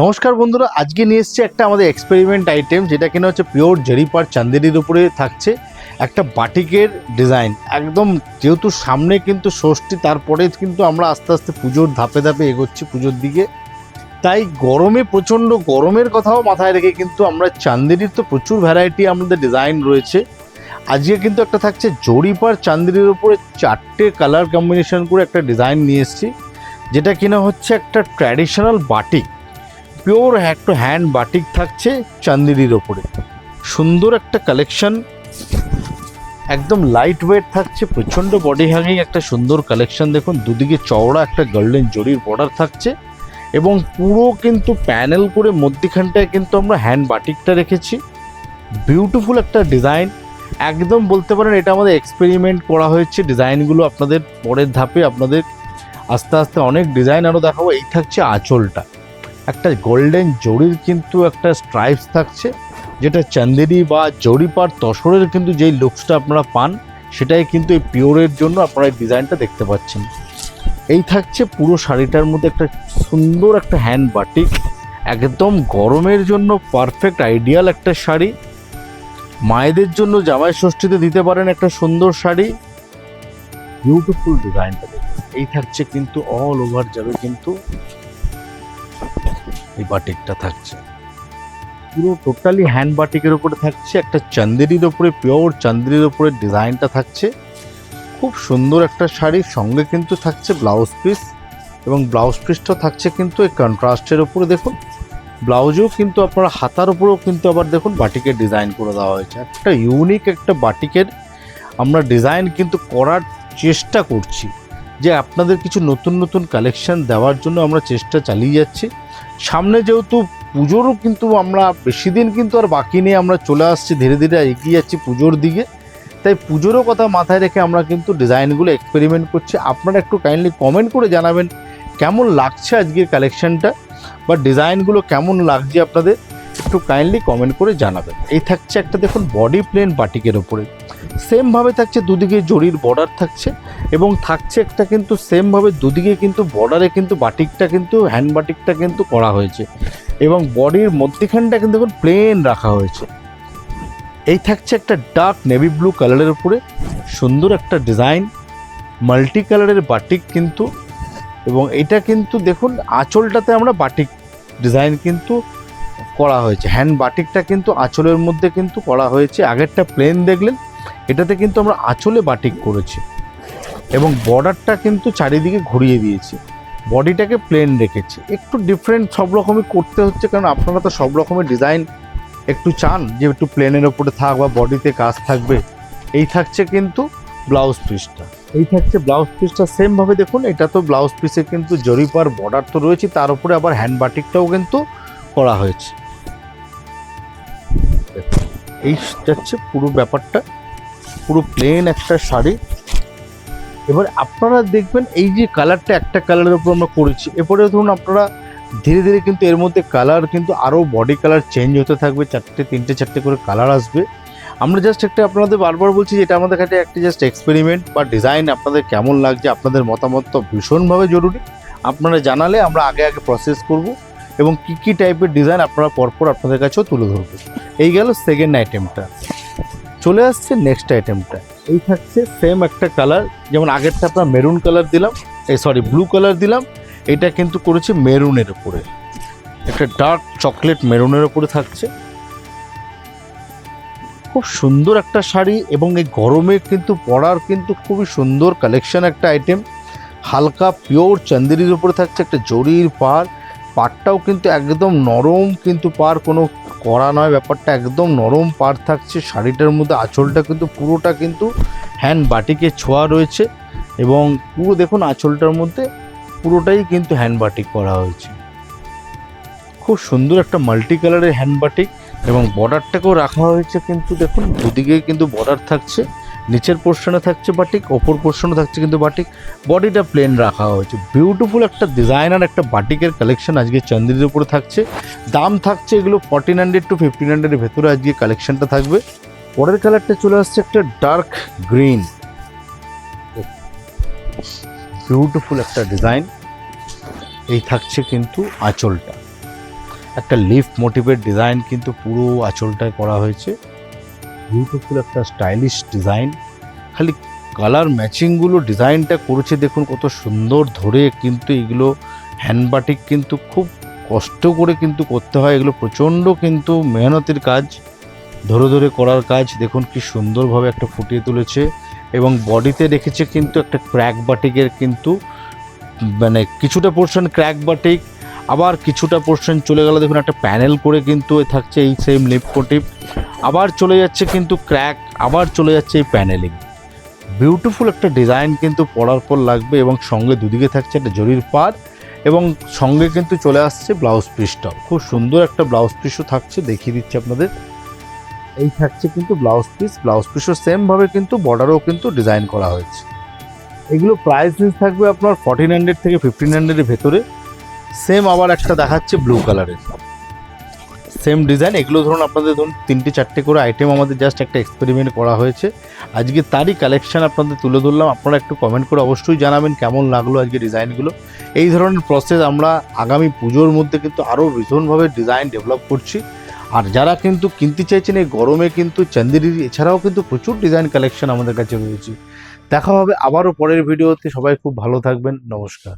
নমস্কার বন্ধুরা, আজকে নিয়ে এসেছি একটা আমাদের এক্সপেরিমেন্ট আইটেম, যেটা কিনা হচ্ছে পিওর জরিপার চান্দেরির উপরে থাকছে একটা বাটিকের ডিজাইন। একদম যেহেতু সামনে কিন্তু ষষ্ঠী, তারপরে কিন্তু আমরা আস্তে আস্তে পুজোর ধাপে ধাপে এগোচ্ছি পুজোর দিকে। তাই গরমে প্রচণ্ড গরমের কথাও মাথায় রেখে কিন্তু আমরা চান্দেরির তো প্রচুর ভ্যারাইটি আমাদের ডিজাইন রয়েছে। আজকে কিন্তু একটা থাকছে জরিপার চান্দেরির উপরে 4টে কালার কম্বিনেশন করে একটা ডিজাইন নিয়ে এসেছি, যেটা কিনা হচ্ছে একটা ট্র্যাডিশনাল বাটিক, পিওর একটা হ্যান্ড বাটিক থাকছে চান্দেরির ওপরে। সুন্দর একটা কালেকশন, একদম লাইট ওয়েট থাকছে, প্রচণ্ড বডি হ্যাঙ্গিং একটা সুন্দর কালেকশন। দেখুন দুদিকে চওড়া একটা গোল্ডেন জরির বর্ডার থাকছে এবং পুরো কিন্তু প্যানেল করে মধ্যখানটায় কিন্তু আমরা হ্যান্ড বাটিকটা রেখেছি। বিউটিফুল একটা ডিজাইন, একদম বলতে পারেন এটা আমাদের এক্সপেরিমেন্ট করা হয়েছে। ডিজাইনগুলো আপনাদের পরের ধাপে আপনাদের আস্তে আস্তে অনেক ডিজাইন আরও দেখাবো। এই থাকছে আঁচলটা, একটা গোল্ডেন জরির কিন্তু একটা স্ট্রাইপস থাকছে, যেটা চান্দেরি বা জরিপার তসরের কিন্তু যেই লুকসটা আপনারা পান, সেটাই কিন্তু এই পিওরের জন্য আপনারা এই ডিজাইনটা দেখতে পাচ্ছেন। এই থাকছে পুরো শাড়িটার মধ্যে একটা সুন্দর একটা হ্যান্ড বাটিক, একদম গরমের জন্য পারফেক্ট আইডিয়াল একটা শাড়ি। মায়েদের জন্য জামাই ষষ্ঠীতে দিতে পারেন একটা সুন্দর শাড়ি। বিউটিফুল ডিজাইনটা দেখুন। এই থাকছে কিন্তু অল ওভার যাবে কিন্তু এই বাটিকটা থাকছে পুরো টোটালি হ্যান্ড বাটিকের উপরে থাকছে, একটা চান্দেরির উপরে, পিওর চান্দেরির উপরে ডিজাইনটা থাকছে। খুব সুন্দর একটা শাড়ির সঙ্গে কিন্তু থাকছে ব্লাউজ পিস, এবং ব্লাউজ পিসটা থাকছে কিন্তু এই কন্ট্রাস্টের উপরে। দেখুন ব্লাউজও কিন্তু আপনার হাতার উপরেও কিন্তু আবার দেখুন বাটিকের ডিজাইন করে দেওয়া হয়েছে। একটা ইউনিক একটা বাটিকের আমরা ডিজাইন কিন্তু করার চেষ্টা করছি, যে আপনাদের কিছু নতুন নতুন কালেকশন দেওয়ার জন্য আমরা চেষ্টা চালিয়ে যাচ্ছি। সামনে যেহেতু পুজোরও কিন্তু আমরা বেশি দিন কিন্তু আর বাকি নেই, আমরা চলে আসছি ধীরে ধীরে এগিয়ে যাচ্ছি পুজোর দিকে। তাই পুজোরও কথা মাথায় রেখে আমরা কিন্তু ডিজাইনগুলো এক্সপেরিমেন্ট করছি। আপনারা একটু কাইন্ডলি কমেন্ট করে জানাবেন কেমন লাগছে আজকের কালেকশনটা, বা ডিজাইনগুলো কেমন লাগছে আপনাদের, একটু কাইন্ডলি কমেন্ট করে জানাবেন। এই থাকছে একটা দেখুন বডি প্লেন বাটিকের ওপরে, সেমভাবে থাকছে দুদিকে জরির বর্ডার থাকছে, এবং থাকছে একটা কিন্তু সেমভাবে দুদিকে কিন্তু বর্ডারে কিন্তু বাটিকটা কিন্তু হ্যান্ড বাটিকটা কিন্তু করা হয়েছে, এবং বডির মধ্যখানটা কিন্তু দেখুন প্লেন রাখা হয়েছে। এই থাকছে একটা ডার্ক নেভি ব্লু কালারের উপরে সুন্দর একটা ডিজাইন, মাল্টি কালারের বাটিক কিন্তু। এবং এটা কিন্তু দেখুন আঁচলটাতে আমরা বাটিক ডিজাইন কিন্তু করা হয়েছে, হ্যান্ড বাটিকটা কিন্তু আঁচলের মধ্যে কিন্তু করা হয়েছে। আগেরটা প্লেন দেখলেন, এটাতে কিন্তু আমরা আঁচলে বাটিক করেছি, এবং বর্ডারটা কিন্তু চারিদিকে ঘুরিয়ে দিয়েছি, বডিটাকে প্লেন রেখেছি। একটু ডিফারেন্ট সব রকমই করতে হচ্ছে, কারণ আপনারা তো সব রকমের ডিজাইন একটু চান যে একটু প্লেনের ওপরে থাক বা বডিতে কাজ থাকবে। এই থাকছে কিন্তু ব্লাউজ পিসটা, এই থাকছে ব্লাউজ পিসটা সেমভাবে দেখুন। এটা তো ব্লাউজ পিসে কিন্তু জরিপার বর্ডার তো রয়েছে, তার উপরে আবার হ্যান্ড বাটিকটাও কিন্তু করা হয়েছে। এই যাচ্ছে পুরো ব্যাপারটা, পুরো প্লেন একটা শাড়ি। এবার আপনারা দেখবেন এই যে কালারটা একটা কালারের উপর আমরা করেছি, এরপরে ধরুন আপনারা ধীরে ধীরে কিন্তু এর মধ্যে কালার কিন্তু আরও বডি কালার চেঞ্জ হতে থাকবে, তিনটে চারটে করে কালার আসবে। আমরা জাস্ট একটা আপনাদের বারবার বলছি যে এটা আমাদের কাছে একটা জাস্ট এক্সপেরিমেন্ট, বা ডিজাইন আপনাদের কেমন লাগছে, আপনাদের মতামত তো ভীষণভাবে জরুরি। আপনারা জানালে আমরা আগে আগে প্রসেস করব, এবং কী টাইপের ডিজাইন আপনারা পরপর আপনাদের কাছেও তুলে ধরবো। এই গেল সেকেন্ড আইটেমটা। চলে আসছে নেক্সট আইটেমটা। এই থাকছে সেম একটা কালার, যেমন আগেরটা আপনার মেরুন কালার দিলাম, ব্লু কালার দিলাম, এটা কিন্তু করেছি মেরুনের উপরে, একটা ডার্ক চকলেট মেরুনের উপরে থাকছে। খুব সুন্দর একটা শাড়ি, এবং এই গরমে কিন্তু পরার কিন্তু খুবই সুন্দর কালেকশন একটা আইটেম। হালকা পিওর চান্দেরির উপরে থাকছে একটা জরির পাড়টাও কিন্তু একদম নরম, কিন্তু পাড় কোনো কড়া নয়, ব্যাপারটা একদম নরম পাড় থাকছে। শাড়িটার মধ্যে আঁচলটা কিন্তু পুরোটা কিন্তু হ্যান্ড বাটিকের ছোঁয়া রয়েছে, এবং পুরো দেখুন আঁচলটার মধ্যে পুরোটাই কিন্তু হ্যান্ড বাটিক করা হয়েছে। খুব সুন্দর একটা মাল্টি কালারের হ্যান্ড বাটিক, এবং বর্ডারটাকেও রাখা হয়েছে কিন্তু দেখুন দুদিকে কিন্তু বর্ডার থাকছে, নিচের পোর্শনে থাকছে বাটিক, ওপর পোর্শনে থাকছে কিন্তু বাটিক, বডিটা প্লেন রাখা হয়েছে। বিউটিফুল একটা ডিজাইনার একটা বাটিকের কালেকশন আজকে চান্দেরির উপরে থাকছে। দাম থাকছে এগুলো 1400 to 1500-এর ভেতরে আজকে কালেকশনটা থাকবে। পরের কালারটা চলে আসছে একটা ডার্ক গ্রিন, বিউটিফুল একটা ডিজাইন। এই থাকছে কিন্তু আঁচলটা, একটা লিফ মোটিভের ডিজাইন কিন্তু পুরো আঁচলটায় করা হয়েছে। বিউটিফুল একটা স্টাইলিশ ডিজাইন। খালি কালার ম্যাচিংগুলো ডিজাইনটা করেছে দেখুন কত সুন্দর ধরে। কিন্তু এগুলো হ্যান্ড বাটিক কিন্তু খুব কষ্ট করে কিন্তু করতে হয়, এগুলো প্রচণ্ড কিন্তু মেহনতের কাজ, ধরে ধরে করার কাজ। দেখুন কি সুন্দরভাবে একটা ফুটিয়ে তুলেছে এবং বডিতে রেখেছে কিন্তু একটা ক্র্যাক বাটিকের কিন্তু মানে কিছুটা পোর্শন ক্র্যাক বাটিক, আবার কিছুটা পোর্শন চলে গেল দেখুন একটা প্যানেল করে কিন্তু থাকছে এই সেম লিপ মোটিভ, আবার চলে যাচ্ছে কিন্তু ক্র্যাক, আবার চলে যাচ্ছে এই প্যানেলিং। বিউটিফুল একটা ডিজাইন কিন্তু পরার পর লাগবে এবং সঙ্গে দুদিকে থাকছে একটা জরির পাড় এবং সঙ্গে কিন্তু চলে আসছে ব্লাউজ পিসটাও। খুব সুন্দর একটা ব্লাউজ পিসও থাকছে, দেখিয়ে দিচ্ছি আপনাদের। এই থাকছে কিন্তু ব্লাউজ পিসও সেমভাবে কিন্তু বর্ডারও কিন্তু ডিজাইন করা হয়েছে। এগুলো প্রাইস রেঞ্জ থাকবে আপনার 1400 থেকে 1500-এর ভেতরে। সেম আবার একটা দেখাচ্ছে ব্লু কালারের, সেম ডিজাইন। এগুলো ধরুন আপনাদের ধরুন 3-4টে করে আইটেম আমাদের জাস্ট একটা এক্সপেরিমেন্ট করা হয়েছে, আজকে তারই কালেকশন আপনাদের তুলে ধরলাম। আপনারা একটু কমেন্ট করে অবশ্যই জানাবেন কেমন লাগলো আজকে ডিজাইনগুলো। এই ধরনের প্রসেস আমরা আগামী পুজোর মধ্যে কিন্তু আরও ভীষণভাবে ডিজাইন ডেভেলপ করছি। আর যারা কিন্তু কিনতে চাইছেন এই গরমে কিন্তু চান্দেরির এছাড়াও কিন্তু প্রচুর ডিজাইন কালেকশন আমাদের কাছে রয়েছে। দেখা হবে আবারও পরের ভিডিওতে। সবাই খুব ভালো থাকবেন, নমস্কার।